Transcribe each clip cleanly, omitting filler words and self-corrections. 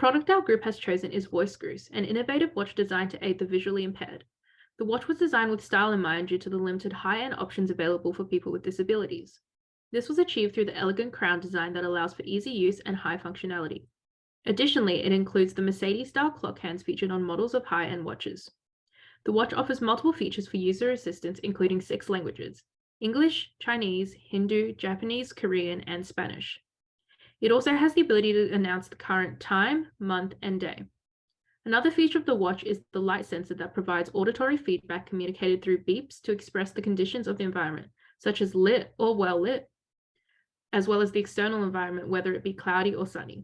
product our group has chosen is Voice Grus, an innovative watch designed to aid the visually impaired. The watch was designed with style in mind due to the limited high-end options available for people with disabilities. This was achieved through the elegant crown design that allows for easy use and high functionality. Additionally, it includes the Mercedes-style clock hands featured on models of high-end watches. The watch offers multiple features for user assistance, including 6 languages: English, Chinese, Hindu, Japanese, Korean, and Spanish. It also has the ability to announce the current time, month, and day. Another feature of the watch is the light sensor that provides auditory feedback communicated through beeps to express the conditions of the environment, such as lit or well lit, as well as the external environment, whether it be cloudy or sunny.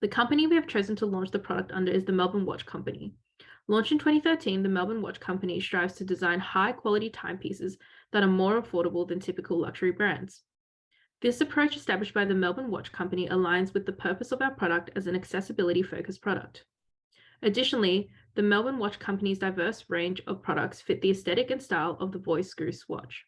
The company we have chosen to launch the product under is the Melbourne Watch Company. Launched in 2013, the Melbourne Watch Company strives to design high-quality timepieces that are more affordable than typical luxury brands. This approach established by the Melbourne Watch Company aligns with the purpose of our product as an accessibility-focused product. Additionally, the Melbourne Watch Company's diverse range of products fit the aesthetic and style of the Voice Grus watch.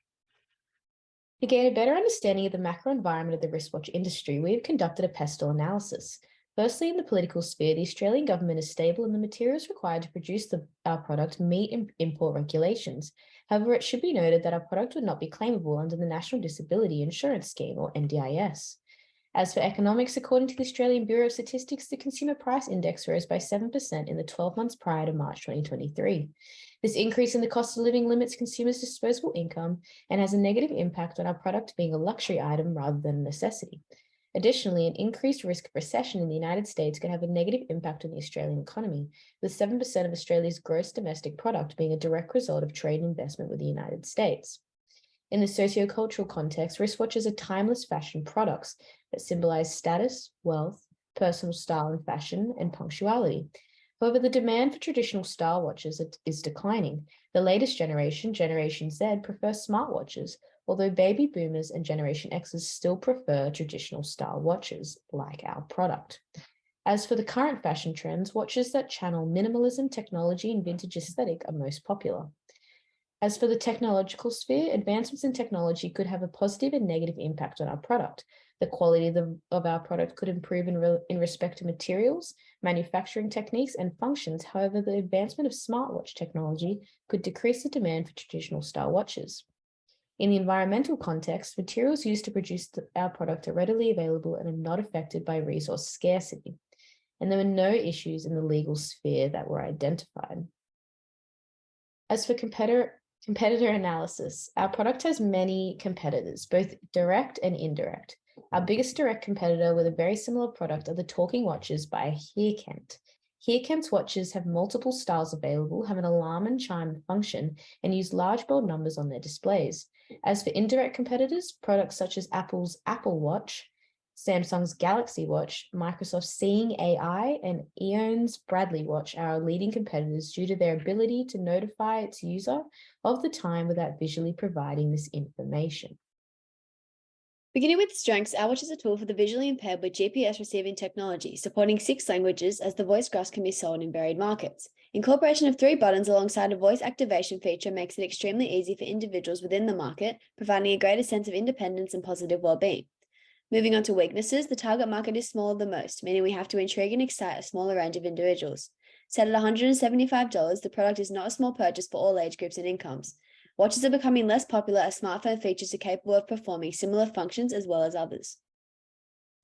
To gain a better understanding of the macro environment of the wristwatch industry, we have conducted a pestle analysis. Firstly, in the political sphere, the Australian government is stable and the materials required to produce our product meet import regulations. However, it should be noted that our product would not be claimable under the National Disability Insurance Scheme, or NDIS. As for economics, according to the Australian Bureau of Statistics, the Consumer Price Index rose by 7% in the 12 months prior to March 2023. This increase in the cost of living limits consumers' disposable income and has a negative impact on our product being a luxury item rather than a necessity. Additionally, an increased risk of recession in the United States could have a negative impact on the Australian economy, with 7% of Australia's gross domestic product being a direct result of trade and investment with the United States. In the sociocultural context, wristwatches are timeless fashion products that symbolize status, wealth, personal style and fashion, and punctuality. However, the demand for traditional style watches is declining. The latest generation, Generation Z, prefers smartwatches, although baby boomers and Generation Xers still prefer traditional style watches like our product. As for the current fashion trends, watches that channel minimalism, technology, and vintage aesthetic are most popular. As for the technological sphere, advancements in technology could have a positive and negative impact on our product. The quality of our product could improve in respect to materials, manufacturing techniques, and functions. However, the advancement of smartwatch technology could decrease the demand for traditional style watches. In the environmental context, materials used to produce our product are readily available and are not affected by resource scarcity. And there were no issues in the legal sphere that were identified. As for competitor analysis, our product has many competitors, both direct and indirect. Our biggest direct competitor with a very similar product are the talking watches by Heerkent. Heerkent's watches have multiple styles available, have an alarm and chime function, and use large bold numbers on their displays. As for indirect competitors, products such as Apple's Apple Watch, Samsung's Galaxy Watch, Microsoft's Seeing AI, and Aeon's Bradley Watch are our leading competitors due to their ability to notify its user of the time without visually providing this information. Beginning with strengths, our watch is a tool for the visually impaired with GPS receiving technology, supporting 6 languages as the Voice Grus can be sold in varied markets. Incorporation of 3 buttons alongside a voice activation feature makes it extremely easy for individuals within the market, providing a greater sense of independence and positive well-being. Moving on to weaknesses, the target market is smaller than most, meaning we have to intrigue and excite a smaller range of individuals. Set at $175, the product is not a small purchase for all age groups and incomes. Watches are becoming less popular as smartphone features are capable of performing similar functions as well as others.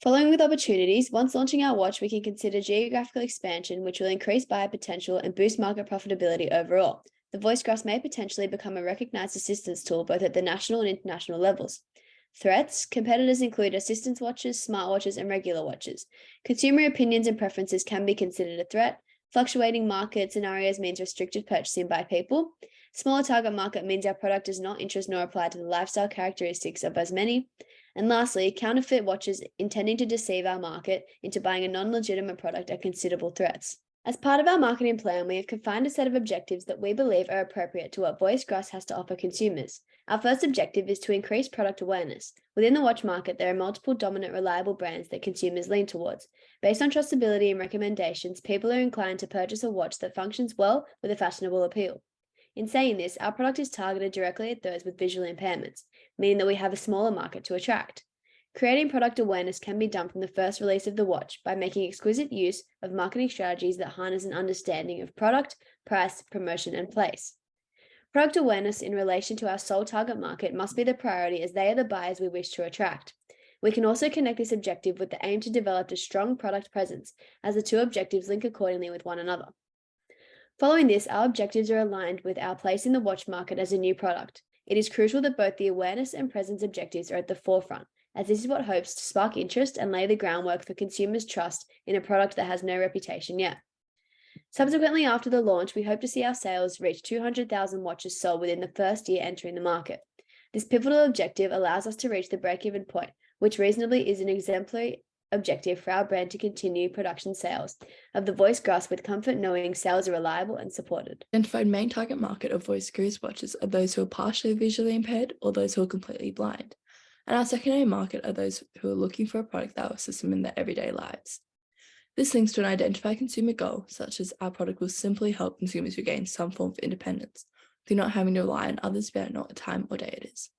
Following with opportunities, once launching our watch, we can consider geographical expansion, which will increase buyer potential and boost market profitability overall. The Voice Grus may potentially become a recognized assistance tool both at the national and international levels. Threats: competitors include assistance watches, smartwatches, and regular watches. Consumer opinions and preferences can be considered a threat. Fluctuating market scenarios means restricted purchasing by people. Smaller target market means our product does not interest nor apply to the lifestyle characteristics of as many. And lastly, counterfeit watches intending to deceive our market into buying a non-legitimate product are considerable threats. As part of our marketing plan, we have confined a set of objectives that we believe are appropriate to what Voice Grus has to offer consumers. Our first objective is to increase product awareness. Within the watch market, there are multiple dominant, reliable brands that consumers lean towards. Based on trustability and recommendations, people are inclined to purchase a watch that functions well with a fashionable appeal. In saying this, our product is targeted directly at those with visual impairments, meaning that we have a smaller market to attract. Creating product awareness can be done from the first release of the watch by making exquisite use of marketing strategies that harness an understanding of product, price, promotion, and place. Product awareness in relation to our sole target market must be the priority as they are the buyers we wish to attract. We can also connect this objective with the aim to develop a strong product presence, as the two objectives link accordingly with one another. Following this, our objectives are aligned with our place in the watch market as a new product. It is crucial that both the awareness and presence objectives are at the forefront, as this is what hopes to spark interest and lay the groundwork for consumers' trust in a product that has no reputation yet. Subsequently, after the launch, we hope to see our sales reach 200,000 watches sold within the first year entering the market. This pivotal objective allows us to reach the break-even point, which reasonably is an exemplary objective for our brand to continue production sales of the Voice Grus with comfort knowing sales are reliable and supported. Identified main target market of Voice Grus watches are those who are partially visually impaired or those who are completely blind. And our secondary market are those who are looking for a product that will assist them in their everyday lives. This links to an identified consumer goal, such as our product will simply help consumers regain some form of independence through not having to rely on others about what time or day it is.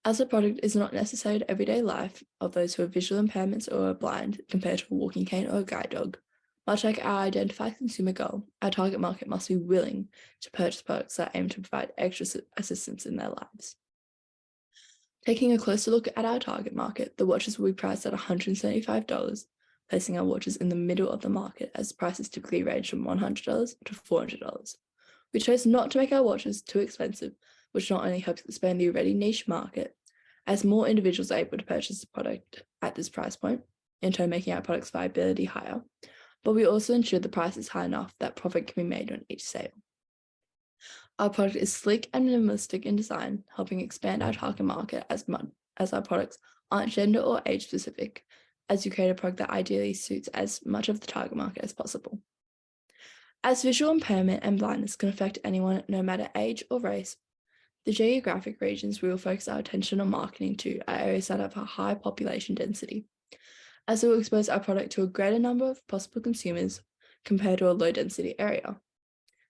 As the product is not necessary to everyday life of those who have visual impairments or are blind compared to a walking cane or a guide dog, much like our identified consumer goal, our target market must be willing to purchase products that aim to provide extra assistance in their lives. Taking a closer look at our target market, the watches will be priced at $175, placing our watches in the middle of the market as prices typically range from $100 to $400. We chose not to make our watches too expensive, which not only helps expand the already niche market, as more individuals are able to purchase the product at this price point, in turn making our product's viability higher, but we also ensure the price is high enough that profit can be made on each sale. Our product is sleek and minimalistic in design, helping expand our target market as much as our products aren't gender or age specific, as you create a product that ideally suits as much of the target market as possible. As visual impairment and blindness can affect anyone no matter age or race, the geographic regions we will focus our attention on marketing to are areas that have a high population density, as it will expose our product to a greater number of possible consumers compared to a low density area.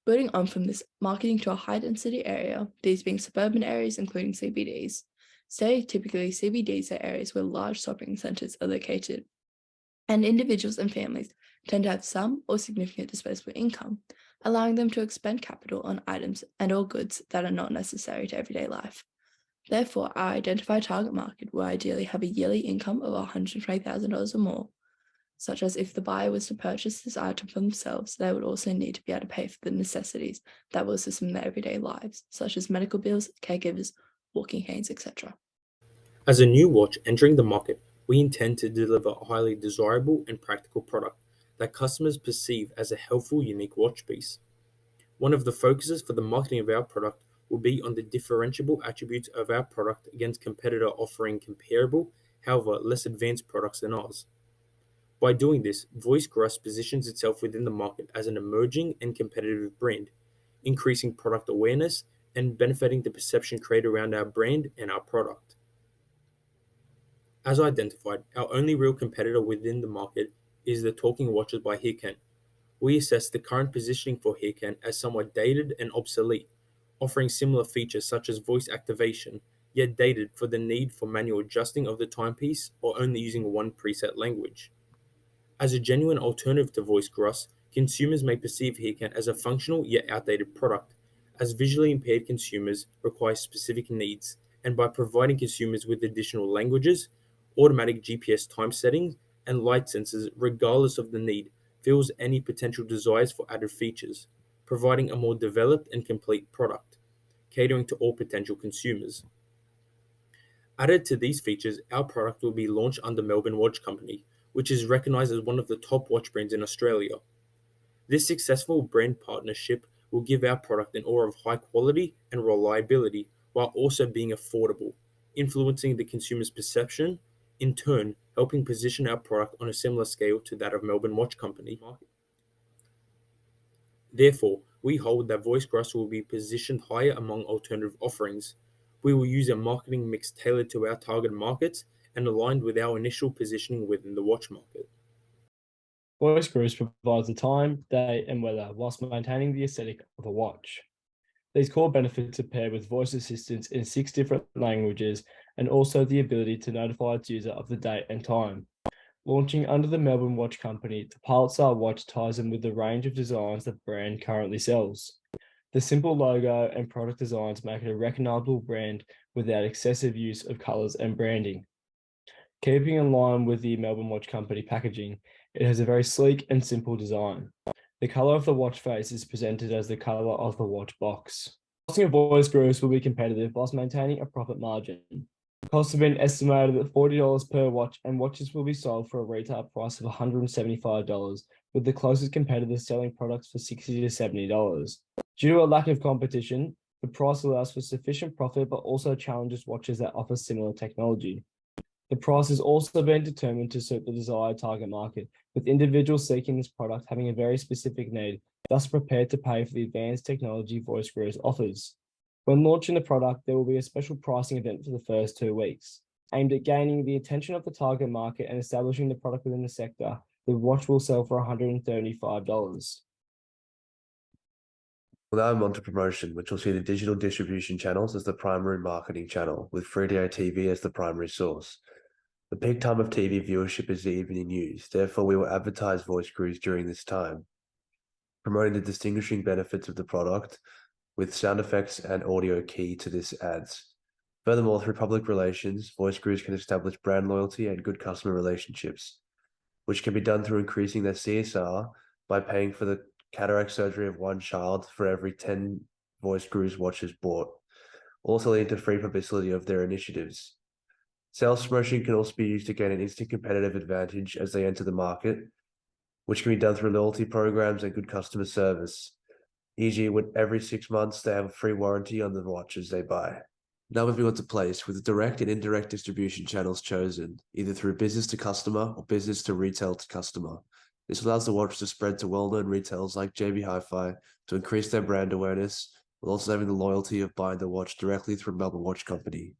Building on from this, marketing to a high density area, these being suburban areas including CBDs. Stereotypically, CBDs are areas where large shopping centres are located, and individuals and families tend to have some or significant disposable income, allowing them to expend capital on items and or goods that are not necessary to everyday life. Therefore, our identified target market will ideally have a yearly income of $120,000 or more, such as if the buyer was to purchase this item for themselves, they would also need to be able to pay for the necessities that will assist them in their everyday lives, such as medical bills, caregivers, walking canes, etc. As a new watch entering the market, we intend to deliver a highly desirable and practical product that customers perceive as a helpful, unique watch piece. One of the focuses for the marketing of our product will be on the differentiable attributes of our product against competitor offering comparable, however less advanced products than ours. By doing this, Voice Grus positions itself within the market as an emerging and competitive brand, increasing product awareness and benefiting the perception created around our brand and our product. As identified, our only real competitor within the market is the Talking Watches by Hearcan. We assess the current positioning for Hearcan as somewhat dated and obsolete, offering similar features such as voice activation, yet dated for the need for manual adjusting of the timepiece or only using one preset language. As a genuine alternative to Voice Grus, consumers may perceive Hearcan as a functional yet outdated product, as visually impaired consumers require specific needs, and by providing consumers with additional languages, automatic GPS time settings, and light sensors regardless of the need, fills any potential desires for added features, providing a more developed and complete product, catering to all potential consumers. Added to these features, our product will be launched under Melbourne Watch Company, which is recognised as one of the top watch brands in Australia. This successful brand partnership will give our product an aura of high quality and reliability while also being affordable, influencing the consumer's perception, in turn helping position our product on a similar scale to that of Melbourne Watch Company. Therefore, we hold that Voice Grus will be positioned higher among alternative offerings. We will use a marketing mix tailored to our target markets and aligned with our initial positioning within the watch market. Voice Grus provides the time, date, and weather whilst maintaining the aesthetic of a watch. These core benefits are paired with voice assistance in 6 different languages and also the ability to notify its user of the date and time. Launching under the Melbourne Watch Company, the Pilot Style watch ties in with the range of designs the brand currently sells. The simple logo and product designs make it a recognizable brand without excessive use of colours and branding. Keeping in line with the Melbourne Watch Company packaging, it has a very sleek and simple design. The colour of the watch face is presented as the colour of the watch box. Costing of Voice Grus will be competitive whilst maintaining a profit margin. Costs have been estimated at $40 per watch, and watches will be sold for a retail price of $175, with the closest competitors selling products for $60 to $70. Due to a lack of competition, the price allows for sufficient profit but also challenges watches that offer similar technology. The price has also been determined to suit the desired target market, with individuals seeking this product having a very specific need, thus prepared to pay for the advanced technology Voice Grus offers. When launching the product, there will be a special pricing event for the first 2 weeks. Aimed at gaining the attention of the target market and establishing the product within the sector, the watch will sell for $135. Well, now I'm on to promotion, which will see the digital distribution channels as the primary marketing channel, with free-to-air TV as the primary source. The peak time of TV viewership is the evening news, therefore we will advertise Voice Grus during this time, promoting the distinguishing benefits of the product, with sound effects and audio key to this ads. Furthermore, through public relations, Voice Grus can establish brand loyalty and good customer relationships, which can be done through increasing their CSR by paying for the cataract surgery of 1 child for every 10 Voice Grus watches bought, also leading to free publicity of their initiatives. Sales promotion can also be used to gain an instant competitive advantage as they enter the market, which can be done through loyalty programs and good customer service. E.g., when every 6 months they have a free warranty on the watches they buy. Now moving on to place, with the direct and indirect distribution channels chosen, either through business to customer or business to retail to customer. This allows the watch to spread to well-known retailers like JB Hi-Fi to increase their brand awareness, while also having the loyalty of buying the watch directly through Melbourne Watch Company.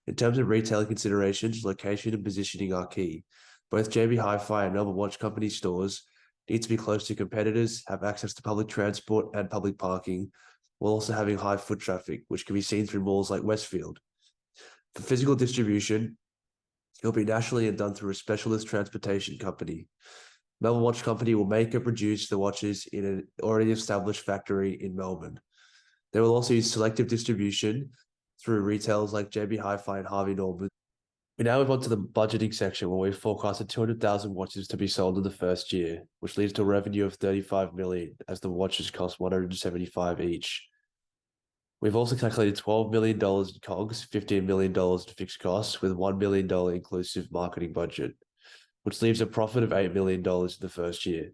In terms of retailing considerations, location and positioning are key. Both JB Hi-Fi and Melbourne Watch Company stores need to be close to competitors, have access to public transport and public parking, while also having high foot traffic, which can be seen through malls like Westfield. For physical distribution, it will be nationally and done through a specialist transportation company. Melbourne Watch Company will make and produce the watches in an already established factory in Melbourne. They will also use selective distribution through retailers like JB Hi-Fi and Harvey Norman. We now move on to the budgeting section, where we forecasted 200,000 watches to be sold in the first year, which leads to a revenue of $35 million, as the watches cost $175 each. We've also calculated $12 million in COGS, $15 million in fixed costs, with $1 million inclusive marketing budget, which leaves a profit of $8 million in the first year.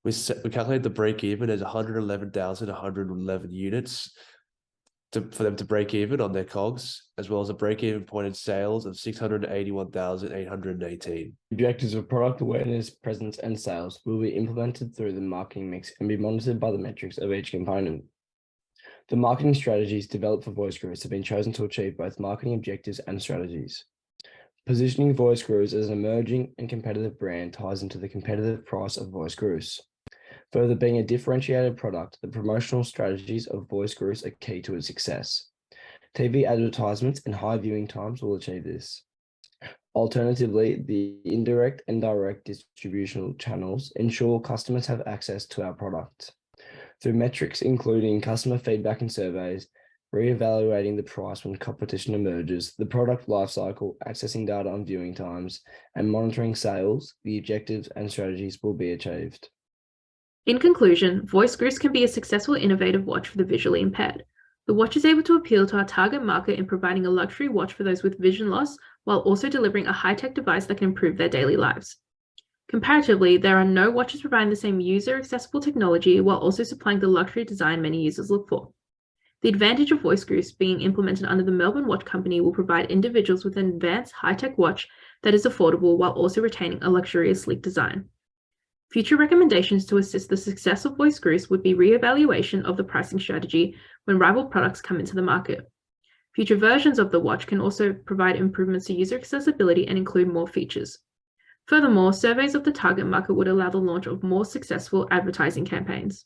We calculated the break-even as 111,111 units for them to break even on their COGS, as well as a break-even point in sales of 681,818. Objectives of product awareness, presence, and sales will be implemented through the marketing mix and be monitored by the metrics of each component. The marketing strategies developed for Voice Grus have been chosen to achieve both marketing objectives and strategies. Positioning Voice Grus as an emerging and competitive brand ties into the competitive price of Voice Grus. Further, being a differentiated product, the promotional strategies of Voice Grus are key to its success. TV advertisements and high viewing times will achieve this. Alternatively, the indirect and direct distribution channels ensure customers have access to our product. Through metrics including customer feedback and surveys, re-evaluating the price when competition emerges, the product lifecycle, accessing data on viewing times, and monitoring sales, the objectives and strategies will be achieved. In conclusion, Voice Grus can be a successful innovative watch for the visually impaired. The watch is able to appeal to our target market in providing a luxury watch for those with vision loss, while also delivering a high-tech device that can improve their daily lives. Comparatively, there are no watches providing the same user-accessible technology while also supplying the luxury design many users look for. The advantage of Voice Grus being implemented under the Melbourne Watch Company will provide individuals with an advanced high-tech watch that is affordable while also retaining a luxurious sleek design. Future recommendations to assist the success of Voice Grus would be re-evaluation of the pricing strategy when rival products come into the market. Future versions of the watch can also provide improvements to user accessibility and include more features. Furthermore, surveys of the target market would allow the launch of more successful advertising campaigns.